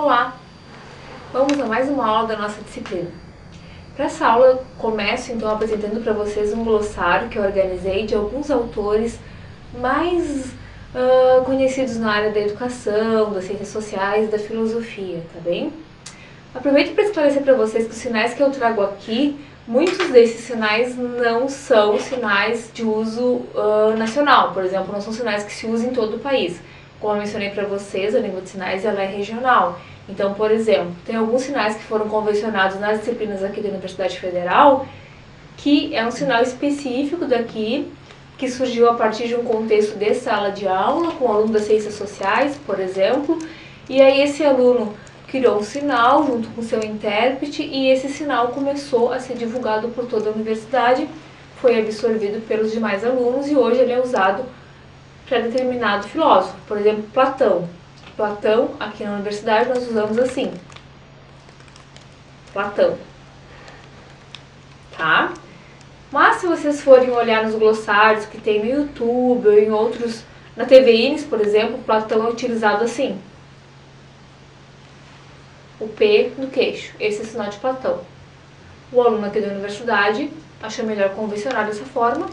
Olá! Vamos a mais uma aula da nossa disciplina. Para essa aula eu começo então apresentando para vocês um glossário que eu organizei de alguns autores mais conhecidos na área da educação, das ciências sociais e da filosofia, tá bem? Aproveito para esclarecer para vocês que os sinais que eu trago aqui, muitos desses sinais não são sinais de uso nacional, por exemplo, não são sinais que se usam em todo o país. Como eu mencionei para vocês, a língua de sinais ela é regional. Então, por exemplo, tem alguns sinais que foram convencionados nas disciplinas aqui da Universidade Federal, que é um sinal específico daqui, que surgiu a partir de um contexto de sala de aula, com um aluno das ciências sociais, por exemplo, e aí esse aluno criou um sinal junto com seu intérprete e esse sinal começou a ser divulgado por toda a universidade, foi absorvido pelos demais alunos e hoje ele é usado para determinado filósofo, por exemplo, Platão. Platão, aqui na universidade, nós usamos assim, Platão, tá? Mas se vocês forem olhar nos glossários que tem no YouTube ou em outros, na TVINES, por exemplo, Platão é utilizado assim, o P no queixo, esse é o sinal de Platão. O aluno aqui da universidade acha melhor convencionar dessa forma,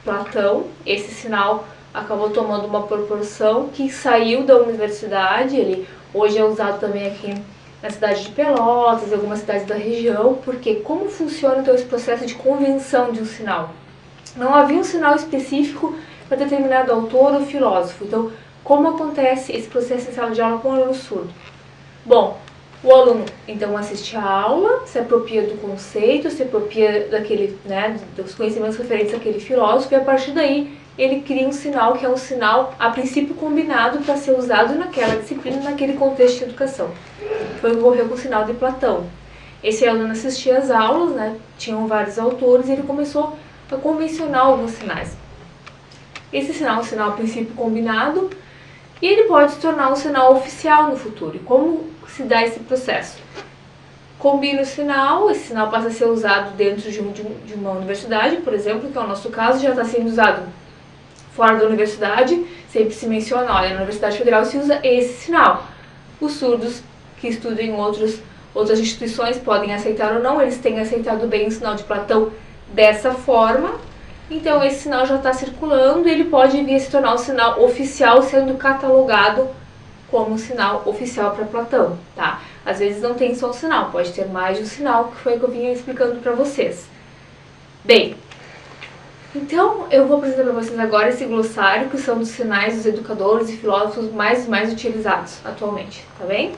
Platão, esse sinal acabou tomando uma proporção que saiu da universidade, ele hoje é usado também aqui na cidade de Pelotas, em algumas cidades da região, porque como funciona então esse processo de convenção de um sinal? Não havia um sinal específico para determinado autor ou filósofo, então como acontece esse processo em sala de aula com o aluno surdo? Bom, o aluno então assiste a aula, se apropria do conceito, se apropria daquele, dos conhecimentos referentes àquele filósofo e a partir daí ele cria um sinal que é um sinal a princípio combinado para ser usado naquela disciplina, naquele contexto de educação. Foi o que ocorreu com o sinal de Platão. Esse aluno assistia às aulas, tinham vários autores e ele começou a convencionar alguns sinais. Esse sinal é um sinal a princípio combinado e ele pode se tornar um sinal oficial no futuro. E como se dá esse processo? Combina o sinal, esse sinal passa a ser usado dentro de uma universidade, por exemplo, que é o nosso caso, já está sendo usado fora da universidade, sempre se menciona, olha, na Universidade Federal se usa esse sinal. Os surdos que estudam em outras instituições podem aceitar ou não, eles têm aceitado bem o sinal de Platão dessa forma, então esse sinal já está circulando e ele pode vir a se tornar um sinal oficial, sendo catalogado como um sinal oficial para Platão, tá? Às vezes não tem só um sinal, pode ter mais de um sinal, que foi o que eu vinha explicando para vocês. Bem, então eu vou apresentar para vocês agora esse glossário, que são dos sinais dos educadores e filósofos mais utilizados atualmente, tá bem?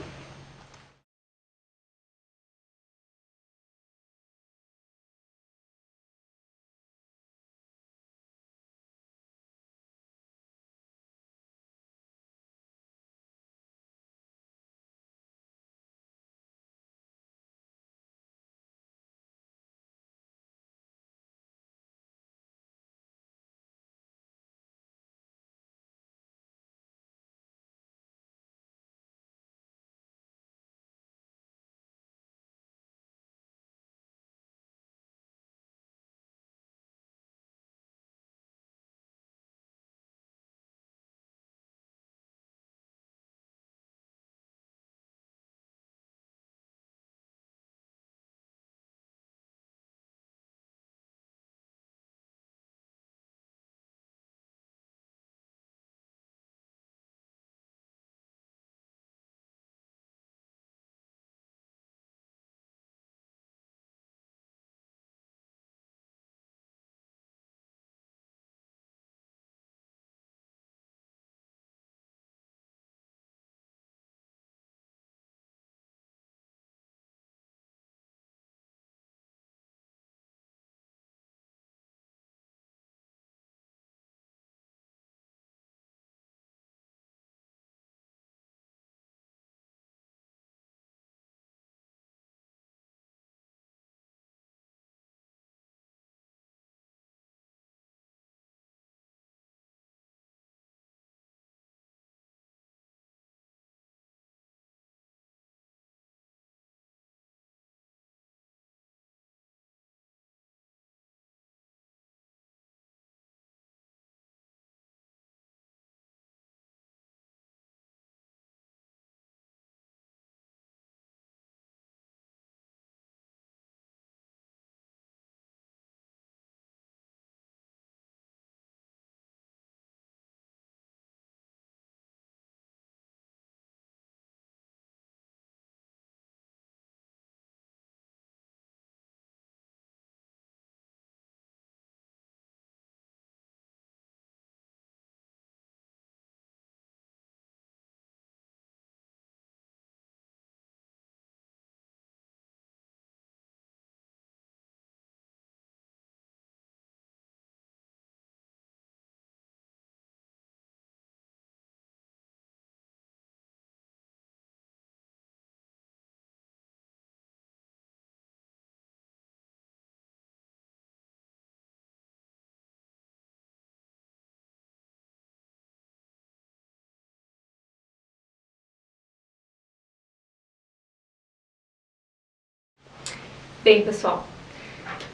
Bem, pessoal,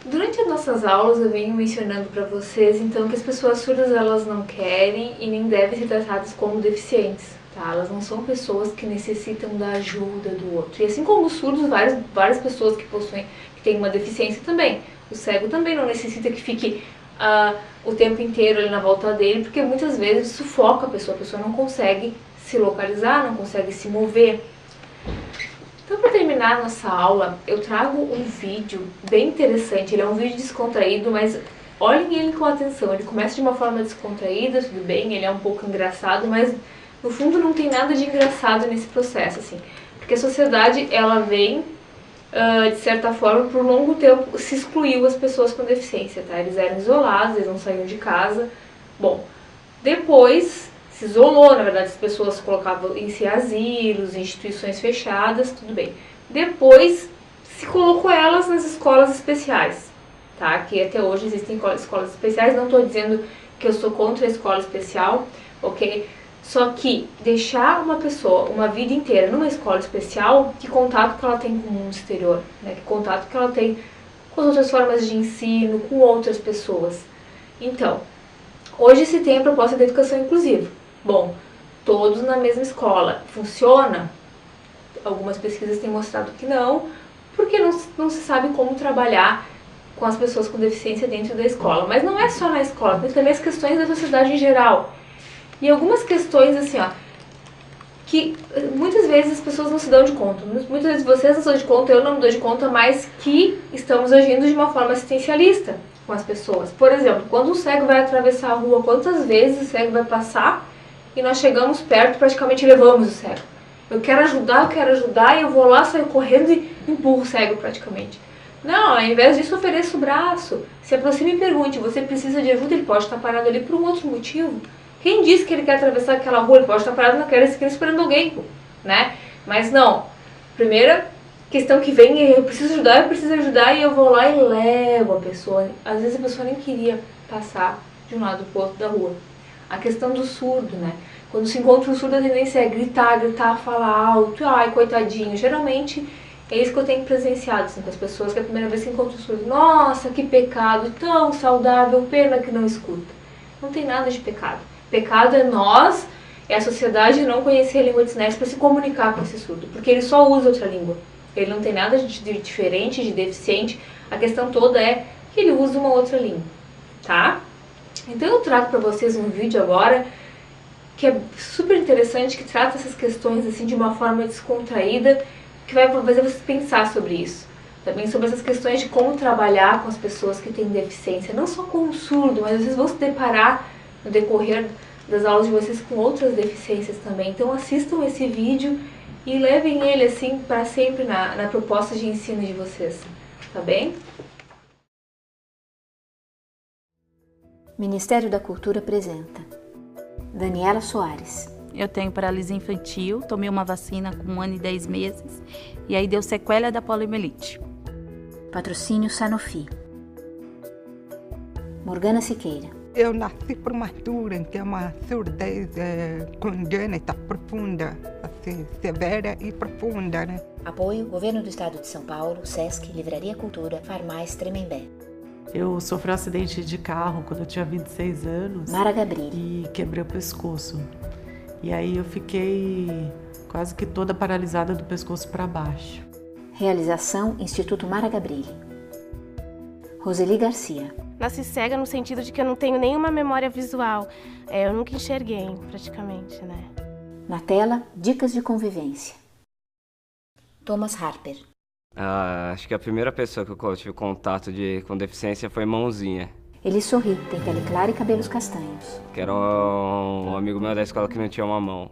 durante as nossas aulas eu venho mencionando para vocês, então, que as pessoas surdas elas não querem e nem devem ser tratadas como deficientes, tá? Elas não são pessoas que necessitam da ajuda do outro. E assim como os surdos, várias pessoas que têm uma deficiência também. O cego também não necessita que fique o tempo inteiro ali na volta dele, porque muitas vezes sufoca a pessoa não consegue se localizar, não consegue se mover. Então, para terminar a nossa aula, eu trago um vídeo bem interessante. Ele é um vídeo descontraído, mas olhem ele com atenção. Ele começa de uma forma descontraída, tudo bem, ele é um pouco engraçado, mas no fundo não tem nada de engraçado nesse processo, assim. Porque a sociedade, ela vem, de certa forma, por longo tempo, se excluiu as pessoas com deficiência, tá? Eles eram isolados, eles não saíam de casa. Bom, depois se isolou, na verdade, as pessoas colocavam em si asilos, instituições fechadas, tudo bem. Depois se colocou elas nas escolas especiais, tá? Que até hoje existem escolas especiais, não estou dizendo que eu sou contra a escola especial, ok? Só que deixar uma pessoa uma vida inteira numa escola especial, que contato que ela tem com o mundo exterior, né? Que contato que ela tem com as outras formas de ensino, com outras pessoas. Então, hoje se tem a proposta da educação inclusiva. Bom, todos na mesma escola. Funciona? Algumas pesquisas têm mostrado que não, porque não se sabe como trabalhar com as pessoas com deficiência dentro da escola. Mas não é só na escola, tem também as questões da sociedade em geral. E algumas questões, assim, ó, que muitas vezes as pessoas não se dão de conta. Muitas vezes vocês não se dão de conta, eu não me dou de conta, mas que estamos agindo de uma forma assistencialista com as pessoas. Por exemplo, quando um cego vai atravessar a rua, quantas vezes o cego vai passar e nós chegamos perto, praticamente levamos o cego. Eu quero ajudar, e eu vou lá, saio correndo e empurro o cego praticamente. Não, ao invés disso, ofereço o braço. Se aproxime e pergunte, você precisa de ajuda? Ele pode estar parado ali por um outro motivo. Quem disse que ele quer atravessar aquela rua? Ele pode estar parado naquela esquina esperando alguém, né? Mas não. Primeira questão que vem é, eu preciso ajudar, e eu vou lá e levo a pessoa. Às vezes a pessoa nem queria passar de um lado para o outro da rua. A questão do surdo, né? Quando se encontra um surdo, a tendência é gritar, falar alto, ai, coitadinho. Geralmente é isso que eu tenho presenciado, assim, com as pessoas que a primeira vez que encontram um surdo. Nossa, que pecado, tão saudável, pena que não escuta. Não tem nada de pecado. Pecado é nós, é a sociedade não conhecer a língua de sinais para se comunicar com esse surdo, porque ele só usa outra língua. Ele não tem nada de diferente, de deficiente. A questão toda é que ele usa uma outra língua, tá? Então eu trago para vocês um vídeo agora que é super interessante, que trata essas questões assim de uma forma descontraída, que vai fazer vocês pensar sobre isso. Também sobre essas questões de como trabalhar com as pessoas que têm deficiência, não só com o surdo, mas vocês vão se deparar no decorrer das aulas de vocês com outras deficiências também. Então assistam esse vídeo e levem ele assim para sempre na proposta de ensino de vocês, tá bem? Ministério da Cultura apresenta Daniela Soares. Eu tenho paralisia infantil, tomei uma vacina com 1 ano e 10 meses e aí deu sequela da poliomielite. Patrocínio Sanofi. Morgana Siqueira. Eu nasci prematura, então é uma surdez congênita profunda, assim, severa e profunda, né? Apoio Governo do Estado de São Paulo, Sesc, Livraria Cultura, Farmais Tremembé. Eu sofri um acidente de carro quando eu tinha 26 anos. Mara Gabrilli. E quebrei o pescoço. E aí eu fiquei quase que toda paralisada do pescoço para baixo. Realização Instituto Mara Gabrilli. Roseli Garcia. Nasci cega no sentido de que eu não tenho nenhuma memória visual. Eu nunca enxerguei, praticamente, né? Na tela, dicas de convivência. Thomas Harper. Acho que a primeira pessoa que eu tive contato com deficiência foi Mãozinha. Ele sorri, tem pele clara e cabelos castanhos. Que era um amigo meu da escola que não tinha uma mão.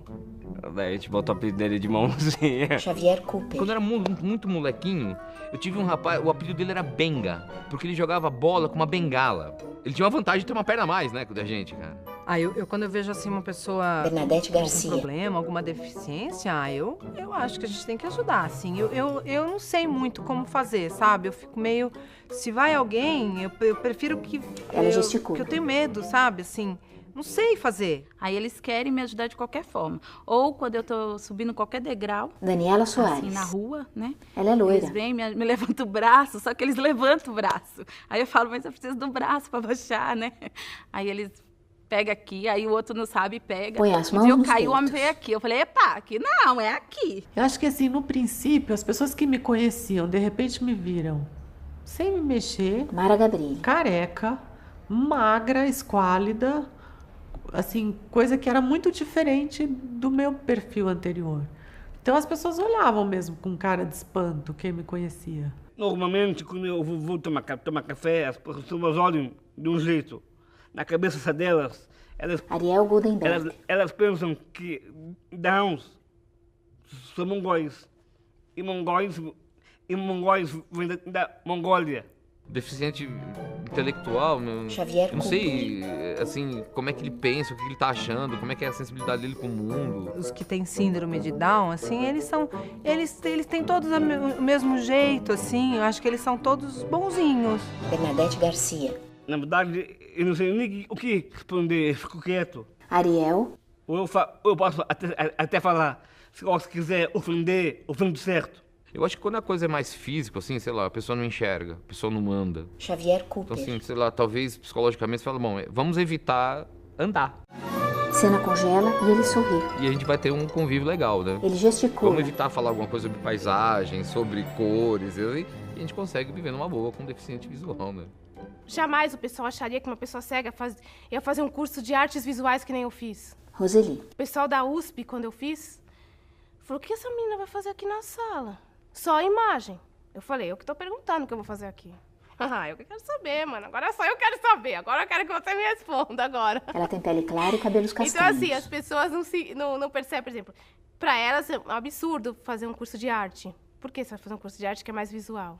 Daí a gente botou o apelido dele de Mãozinha. Xavier Cooper. Quando eu era muito molequinho, eu tive um rapaz, o apelido dele era Benga, porque ele jogava bola com uma bengala. Ele tinha uma vantagem de ter uma perna a mais, né, da gente, cara. Quando eu vejo assim uma pessoa Bernadette Garcia. com algum problema, alguma deficiência, eu acho que a gente tem que ajudar, assim. Eu não sei muito como fazer, sabe? Eu fico meio... Se vai alguém, eu prefiro que... Ela gesticula. Porque eu tenho medo, sabe? Assim, Não sei fazer. Aí eles querem me ajudar de qualquer forma. Ou quando eu tô subindo qualquer degrau, Daniela Soares. assim, na rua, né? Ela é loira. Eles vêm, me levantam o braço, só que eles levantam o braço. Aí eu falo, mas eu preciso do braço para baixar, né? Aí eles pegam aqui, aí o outro não sabe e pega. Põe as Um mãos dia eu nos caí, o homem peitos. veio aqui. Eu falei, epa, aqui não, é aqui. Eu acho que assim, no princípio, as pessoas que me conheciam, de repente me viram sem me mexer, Mara Gabrilli. careca, magra, esquálida, assim, coisa que era muito diferente do meu perfil anterior. Então as pessoas olhavam mesmo com cara de espanto quem me conhecia. Normalmente, quando eu vou tomar café, as pessoas olham de um jeito. Na cabeça delas, Ariel Goldenberg. elas pensam que dãos são mongóis. E mongóis vêm da Mongólia. Deficiente intelectual, Xavier eu não sei, assim, como é que ele pensa, o que ele tá achando, como é que é a sensibilidade dele com o mundo. Os que têm síndrome de Down, assim, eles têm todos o mesmo jeito, assim. Eu acho que eles são todos bonzinhos. Bernadette Garcia. Na verdade, eu não sei nem o que responder, eu fico quieto. Ariel. Ou eu posso até falar, se você quiser ofender certo. Eu acho que quando a coisa é mais física, assim, sei lá, a pessoa não enxerga, a pessoa não anda. Xavier Cooper. Então, assim, sei lá, talvez psicologicamente você fala, bom, vamos evitar andar. Cena congela e ele sorri. E a gente vai ter um convívio legal, né? Ele gesticula. Vamos evitar falar alguma coisa sobre paisagem, sobre cores, e a gente consegue viver numa boa com deficiente visual, né? Jamais o pessoal acharia que uma pessoa cega ia fazer um curso de artes visuais que nem eu fiz. Roseli. O pessoal da USP, quando eu fiz, falou, o que essa menina vai fazer aqui na sala? Só a imagem. Eu falei, eu que tô perguntando o que eu vou fazer aqui. Ah, eu que quero saber, mano. Agora só eu quero saber. Agora eu quero que você me responda agora. Ela tem pele clara e cabelos castanhos. Então, assim, as pessoas não percebem, por exemplo, pra elas é um absurdo fazer um curso de arte. Por que você vai fazer um curso de arte que é mais visual?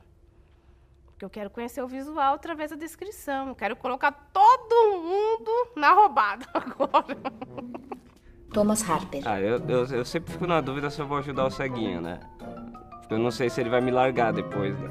Porque eu quero conhecer o visual através da descrição. Eu quero colocar todo mundo na roubada agora. Thomas Harper. Eu sempre fico na dúvida se eu vou ajudar o ceguinho, né? Eu não sei se ele vai me largar depois, né?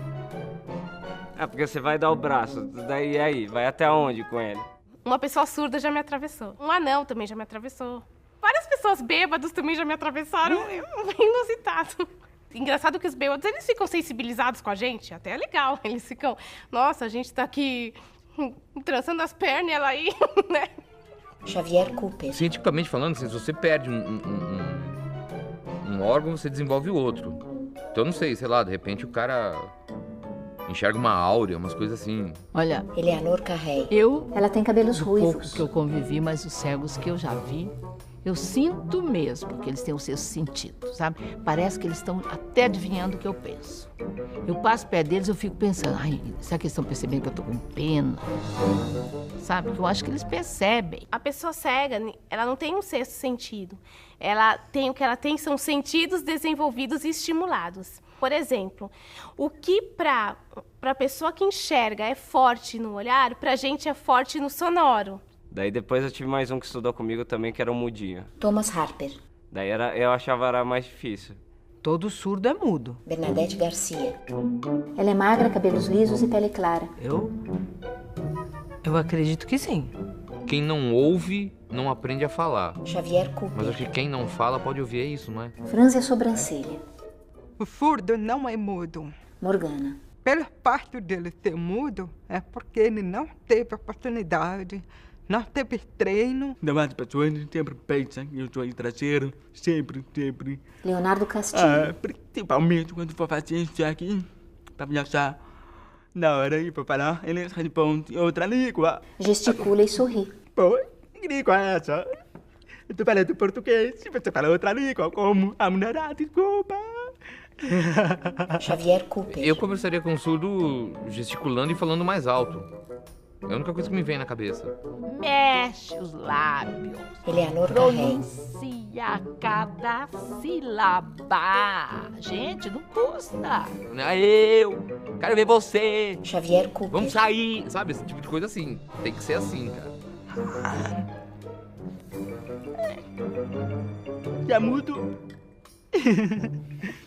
Porque você vai dar o braço, daí e aí? Vai até onde com ele? Uma pessoa surda já me atravessou. Um anão também já me atravessou. Várias pessoas bêbadas também já me atravessaram. É inusitado. Engraçado que os bêbados, eles ficam sensibilizados com a gente. Até é legal. Eles ficam, nossa, a gente tá aqui trançando as pernas e ela aí, né? Xavier Cooper. Cientificamente falando, assim, se você perde um órgão, você desenvolve o outro. Então, eu não sei, sei lá, de repente o cara enxerga uma áurea, umas coisas assim. Olha, Eleanor Carré. Ela tem cabelos pouco ruivos. que eu convivi, mas os cegos que eu já vi, eu sinto mesmo que eles têm o sexto sentido, sabe? Parece que eles estão até adivinhando o que eu penso. Eu passo perto deles, eu fico pensando, ai, será que eles estão percebendo que eu tô com pena? Sabe? Eu acho que eles percebem. A pessoa cega, ela não tem um sexto sentido. O que ela tem são sentidos desenvolvidos e estimulados. Por exemplo, o que para a pessoa que enxerga é forte no olhar, pra gente é forte no sonoro. Daí depois eu tive mais um que estudou comigo também, que era o mudinho. Thomas Harper. Daí eu achava era mais difícil. Todo surdo é mudo. Bernadette Garcia. Ela é magra, cabelos lisos e pele clara. Eu acredito que sim. Quem não ouve, não aprende a falar. Xavier Cooper. Mas acho que quem não fala pode ouvir, é isso, não é? Franze a sobrancelha. O surdo não é mudo. Morgana. Pelo fato dele ser mudo, é porque ele não teve oportunidade, não teve treino. As pessoas sempre pensam que eu sou estrangeiro, sempre. Leonardo Castilho. Principalmente quando for fazer isso aqui, para viajar. Na hora de falar, eles respondem outra língua. Gesticula e sorri. Pô, que língua é essa? Eu tô falando português, se você fala outra língua, como a mulherada, desculpa. Xavier Cooper. Eu conversaria com um surdo gesticulando e falando mais alto. É a única coisa que me vem na cabeça. Mexe os lábios. Eleanor Carré. Pronuncia cada sílaba. Gente, não custa. Eu quero ver você. Xavier Cooper. Vamos sair. Sabe, esse tipo de coisa assim. Tem que ser assim, cara. É mudo.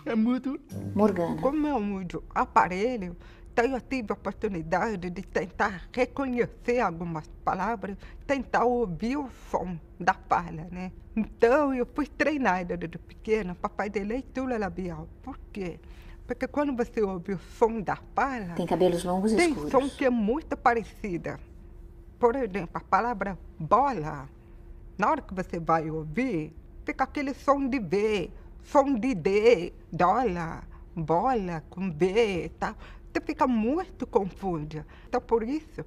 É mudo. Morgana. Como é um mudo aparelho, Então eu tive a oportunidade de tentar reconhecer algumas palavras, tentar ouvir o som da fala, né? Então eu fui treinada desde pequena para fazer leitura labial. Por quê? Porque quando você ouve o som da fala... Tem cabelos longos e escuros. Tem som que é muito parecida. Por exemplo, a palavra bola, na hora que você vai ouvir, fica aquele som de B, som de D, dólar, bola com B e tal. Você fica muito confusa. Então, por isso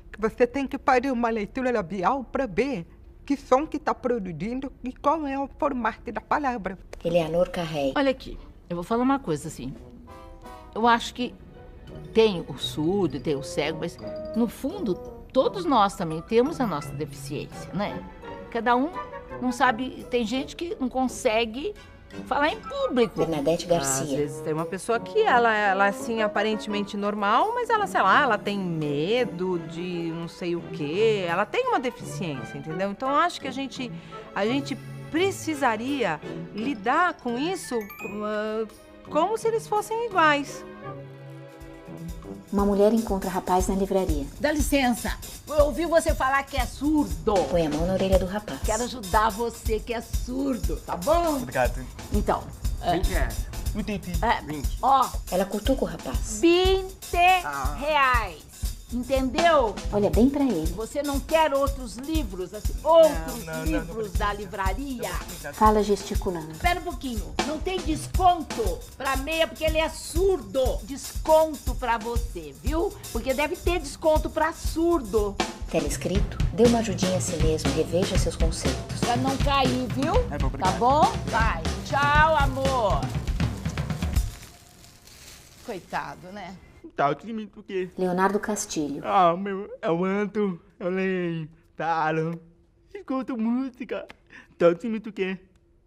que você tem que fazer uma leitura labial para ver que som que está produzindo e qual é o formato da palavra. Eleanor Carré. Olha aqui, eu vou falar uma coisa assim. Eu acho que tem o surdo, tem o cego, mas no fundo todos nós também temos a nossa deficiência, né? Cada um não sabe, tem gente que não consegue falar em público. Bernadette Garcia. Às vezes tem uma pessoa que ela assim, aparentemente normal, mas ela, sei lá, ela tem medo de não sei o quê, ela tem uma deficiência, entendeu? Então, eu acho que a gente precisaria lidar com isso como se eles fossem iguais. Uma mulher encontra rapaz na livraria. Dá licença, eu ouvi você falar que é surdo. Põe a mão na orelha do rapaz. Quero ajudar você que é surdo, tá bom? Obrigado. Então. 20 reais. 20. Ó. Ela cutuca o rapaz. 20 reais. Entendeu? Olha bem pra ele. Você não quer outros livros, assim, outros livros da livraria? Fala gesticulando. Espera um pouquinho. Não tem desconto pra meia porque ele é surdo. Desconto pra você, viu? Porque deve ter desconto pra surdo. Telescrito, dê uma ajudinha a si mesmo, reveja seus conceitos. Pra não cair, viu? Tá bom? Vai. Tchau, amor. Coitado, né? Tá, eu te imito o quê? Leonardo Castilho. Eu ando, eu leio, falo, escuto música. Então, eu te imito o quê?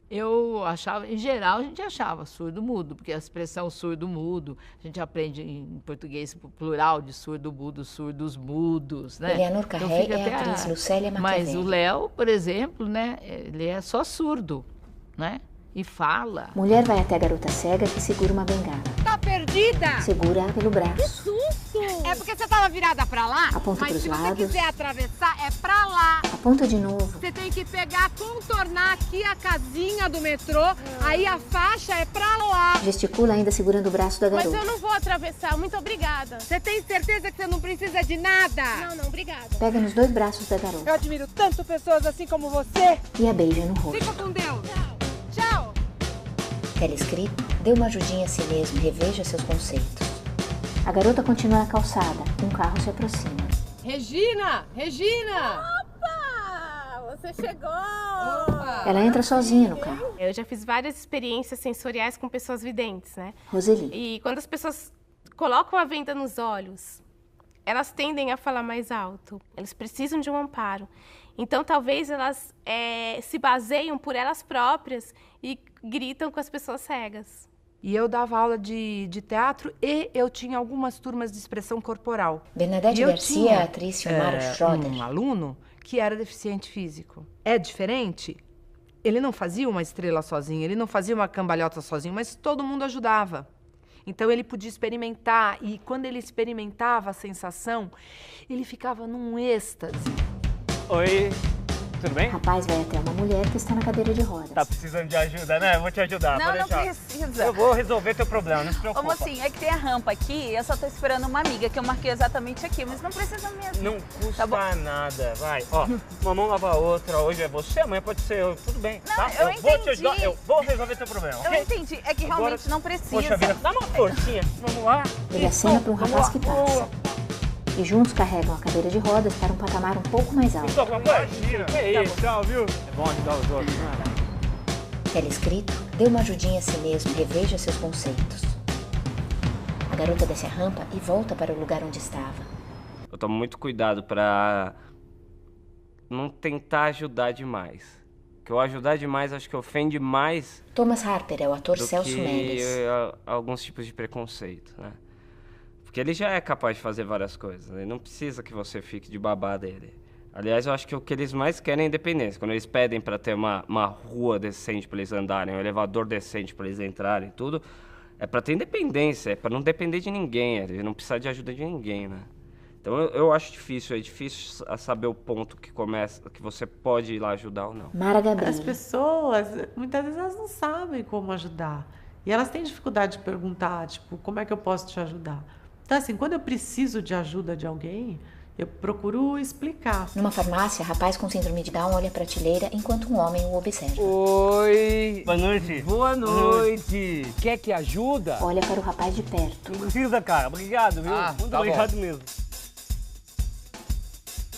Eu achava, em geral, a gente achava surdo-mudo, porque a expressão surdo-mudo, a gente aprende em português plural de surdo-mudo, surdos-mudos, né? Eleanor Carré é a atriz Lucélia Maquiavelli. Mas o Léo, por exemplo, né, ele é só surdo, né? E fala. Mulher vai até a garota cega que segura uma bengala. Tá perdida? Segura pelo braço. Que susto! É porque você tava virada pra lá? Aponta mas pros se lados. você quiser atravessar, é pra lá. Aponta de novo. Você tem que pegar, contornar aqui a casinha do metrô, aí a faixa é pra lá. Gesticula ainda segurando o braço da garota. Mas eu não vou atravessar, muito obrigada. Você tem certeza que você não precisa de nada? Não, obrigada. Pega nos dois braços da garota. Eu admiro tanto pessoas assim como você. E a beija no rosto. Fica com Deus. Tchau. Telescrito, dê uma ajudinha a si mesmo, reveja seus conceitos. A garota continua na calçada, um carro se aproxima. Regina! Opa! Você chegou! Opa. Ela entra sozinha no carro. Eu já fiz várias experiências sensoriais com pessoas videntes, né? Roseli. E quando as pessoas colocam a venda nos olhos, elas tendem a falar mais alto. Elas precisam de um amparo. Então, talvez elas se baseiam por elas próprias e gritam com as pessoas cegas. E eu dava aula de teatro e eu tinha algumas turmas de expressão corporal. Bernadette Garcia é a atriz Silmara Schroeder. Um aluno que era deficiente físico. É diferente? Ele não fazia uma estrela sozinho, ele não fazia uma cambalhota sozinho, mas todo mundo ajudava. Então ele podia experimentar e quando ele experimentava a sensação, ele ficava num êxtase. Oi, tudo bem? O rapaz vai até uma mulher que está na cadeira de rodas. Tá precisando de ajuda, né? Eu vou te ajudar, Não, pode não deixar. precisa. Eu vou resolver teu problema, não se preocupa. Ô, mocinho, é que tem a rampa aqui, eu só tô esperando uma amiga, que eu marquei exatamente aqui, mas não precisa mesmo. Não custa nada, vai. Ó, uma mão lava a outra, hoje é você, amanhã pode ser eu, tudo bem, Não, tá? eu vou te entendi. ajudar, eu vou resolver teu problema, Eu ok? entendi, é que Agora, realmente não precisa. Poxa vida, dá uma forcinha, vamos lá. Ele acena para um rapaz que passa. E juntos carregam a cadeira de rodas para um patamar um pouco mais alto. Isso, alguma coisa? Que é isso? Tchau, viu? É bom ajudar os outros, né? Telescrito, dê uma ajudinha a si mesmo, reveja seus conceitos. A garota desce a rampa e volta para o lugar onde estava. Eu tomo muito cuidado pra não tentar ajudar demais. Porque eu ajudar demais acho que ofende mais Thomas Harper é o ator do Celso que Mendes. alguns tipos de preconceito, né? Porque ele já é capaz de fazer várias coisas, né? Ele não precisa que você fique de babá dele. Aliás, eu acho que o que eles mais querem é independência. Quando eles pedem para ter uma rua decente para eles andarem, um elevador decente para eles entrarem, tudo, É pra ter independência, é pra não depender de ninguém, é não precisar de ajuda de ninguém, né? Então eu acho difícil, é difícil saber o ponto que começa, que você pode ir lá ajudar ou não. Mara Gabriel. As pessoas, muitas vezes elas não sabem como ajudar. E elas têm dificuldade de perguntar, tipo, como é que eu posso te ajudar? Então, assim, quando eu preciso de ajuda de alguém, eu procuro explicar. Numa farmácia, rapaz com síndrome de Down olha a prateleira enquanto um homem o observa. Oi. Boa noite. Boa noite. Quer que ajuda? Olha para o rapaz de perto. Não precisa, cara. Obrigado, viu? Muito obrigado mesmo.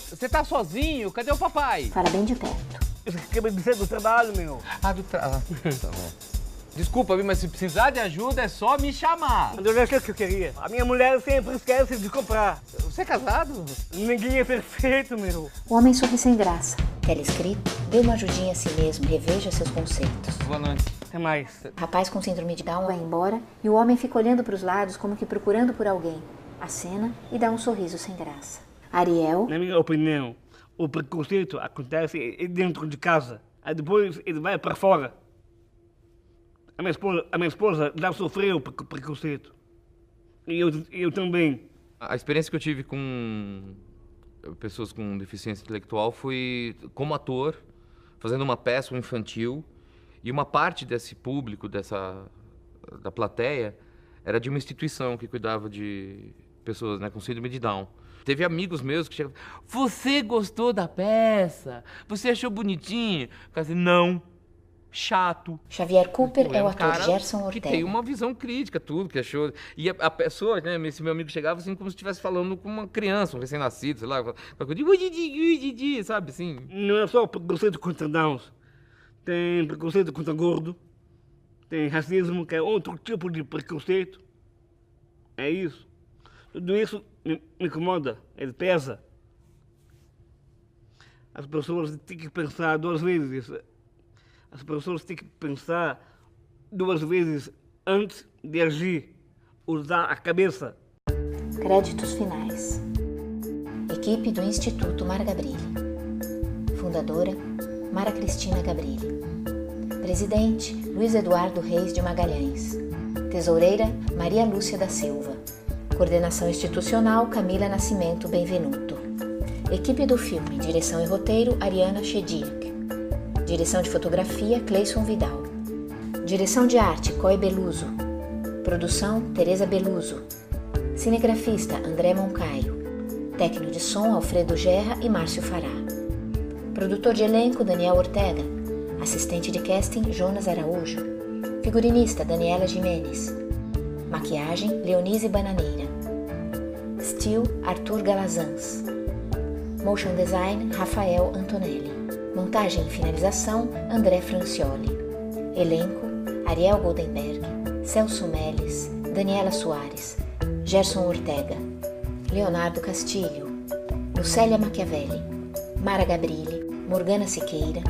Você tá sozinho? Cadê o papai? Fala bem de perto. Eu acabei de sair do trabalho, meu. Do trabalho. Tá bom. Desculpa, mas se precisar de ajuda é só me chamar. Mas eu já sei o que eu queria. A minha mulher sempre esquece de comprar. Você é casado? Ninguém é perfeito, meu. O homem sorri sem graça. Quer escrito? Dê uma ajudinha a si mesmo, reveja seus conceitos. Boa noite. Até mais. Rapaz com síndrome de Down vai embora e o homem fica olhando para os lados como que procurando por alguém. Acena e dá um sorriso sem graça. Ariel. Na minha opinião, o preconceito acontece dentro de casa. Aí depois ele vai para fora. A minha esposa já sofreu preconceito. E eu também. A experiência que eu tive com pessoas com deficiência intelectual foi como ator, fazendo uma peça infantil. E uma parte desse público, da plateia, era de uma instituição que cuidava de pessoas, né, com síndrome de Down. Teve amigos meus que chegavam, você gostou da peça? Você achou bonitinho? Eu falei, não, chato. Xavier Cooper é o ator Gerson Ortega. Que tem uma visão crítica, tudo, que achou. E a pessoa, né, esse meu amigo chegava assim como se estivesse falando com uma criança, um recém-nascido, sei lá, sabe assim. Não é só preconceito contra Downs. Tem preconceito contra gordo. Tem racismo, que é outro tipo de preconceito. É isso. Tudo isso me incomoda, ele pesa. As pessoas têm que pensar duas vezes. As pessoas têm que pensar duas vezes antes de agir. Usar a cabeça. Créditos finais. Equipe do Instituto Mara Gabrilli. Fundadora, Mara Cristina Gabrilli. Presidente, Luiz Eduardo Reis de Magalhães. Tesoureira, Maria Lúcia da Silva. Coordenação institucional, Camila Nascimento Benvenuto. Equipe do filme, direção e roteiro, Ariana Chediak. Direção de fotografia, Cleison Vidal. Direção de arte, Coy Beluso. Produção, Tereza Beluso. Cinegrafista, André Moncaio. Técnico de som, Alfredo Gerra e Márcio Fará. Produtor de elenco, Daniel Ortega. Assistente de casting, Jonas Araújo. Figurinista, Daniela Jimenez. Maquiagem, Leonise Bananeira. Still, Arthur Galazans. Motion Design, Rafael Antonelli. Montagem e finalização, André Francioli. Elenco, Ariel Goldenberg, Celso Meles, Daniela Soares, Gerson Ortega, Leonardo Castilho, Lucélia Machiavelli, Mara Gabrilli, Morgana Siqueira,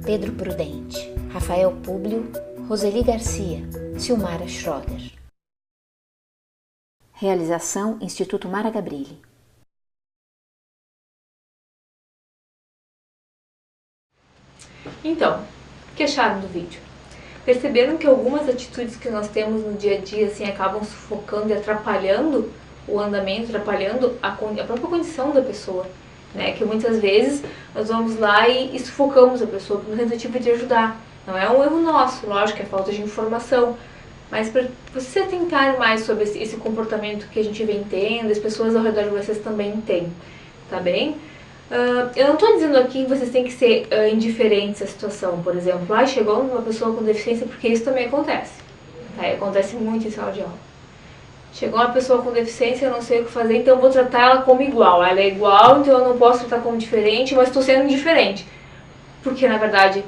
Pedro Prudente, Rafael Públio, Roseli Garcia, Silmara Schroeder. Realização Instituto Mara Gabrilli. Então, o que acharam do vídeo? Perceberam que algumas atitudes que nós temos no dia a dia assim, acabam sufocando e atrapalhando o andamento, atrapalhando a própria condição da pessoa, né? Que muitas vezes nós vamos lá e sufocamos a pessoa com a tentativa de ajudar. Não é um erro nosso, lógico, é falta de informação. Mas para vocês se atentarem mais sobre esse comportamento que a gente vem tendo, as pessoas ao redor de vocês também têm, tá bem? Eu não estou dizendo aqui que vocês têm que ser indiferentes à situação, por exemplo, chegou uma pessoa com deficiência, porque isso também acontece, tá? Acontece muito em sala de aula. Chegou uma pessoa com deficiência, eu não sei o que fazer, então eu vou tratar ela como igual. Ela é igual, então eu não posso tratar como diferente, mas estou sendo indiferente. Porque, na verdade,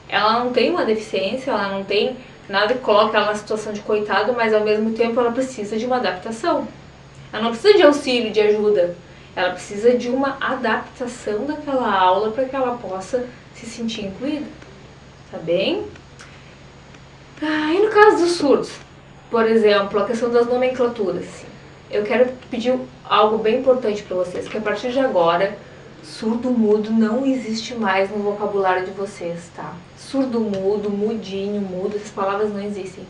ela não tem uma deficiência, ela não tem nada que coloque ela na situação de coitado, mas ao mesmo tempo ela precisa de uma adaptação. Ela não precisa de auxílio, de ajuda. Ela precisa de uma adaptação daquela aula para que ela possa se sentir incluída. Tá bem? E no caso dos surdos, por exemplo, a questão das nomenclaturas. Eu quero pedir algo bem importante para vocês, que a partir de agora, surdo-mudo não existe mais no vocabulário de vocês, tá? Surdo-mudo, mudinho, mudo, essas palavras não existem.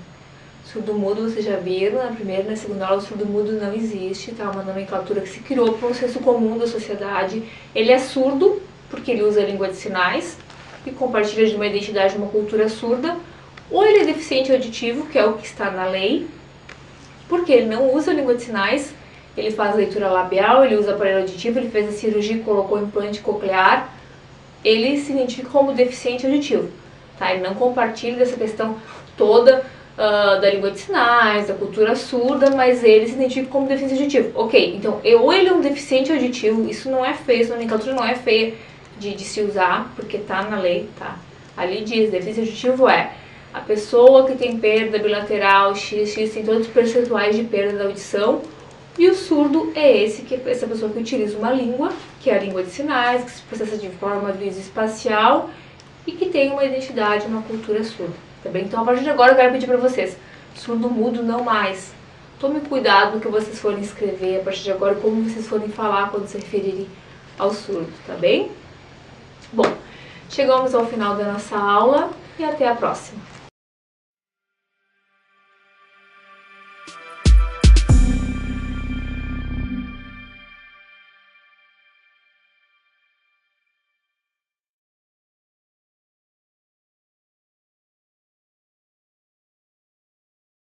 Surdo-mudo, vocês já viram, na primeira e na segunda aula, o surdo-mudo não existe, tá? Uma nomenclatura que se criou para um senso comum da sociedade. Ele é surdo, porque ele usa a língua de sinais, e compartilha de uma identidade, de uma cultura surda, ou ele é deficiente auditivo, que é o que está na lei, porque ele não usa a língua de sinais, ele faz leitura labial, ele usa aparelho auditivo, ele fez a cirurgia e colocou implante coclear, ele se identifica como deficiente auditivo, tá? Ele não compartilha dessa questão toda da língua de sinais, da cultura surda, mas ele se identifica como deficiente auditivo. Ok, então, ou ele é um deficiente auditivo, isso não é feio, essa nomenclatura não é feia de se usar, porque tá na lei, tá? Ali diz, deficiente auditivo é a pessoa que tem perda bilateral, XX, tem todos os percentuais de perda da audição, e o surdo é essa pessoa que utiliza uma língua, que é a língua de sinais, que se processa de forma visoespacial e que tem uma identidade, uma cultura surda, tá bem? Então, a partir de agora, eu quero pedir para vocês, surdo-mudo não mais. Tome cuidado no que vocês forem escrever a partir de agora, como vocês forem falar quando se referirem ao surdo, tá bem? Bom, chegamos ao final da nossa aula e até a próxima.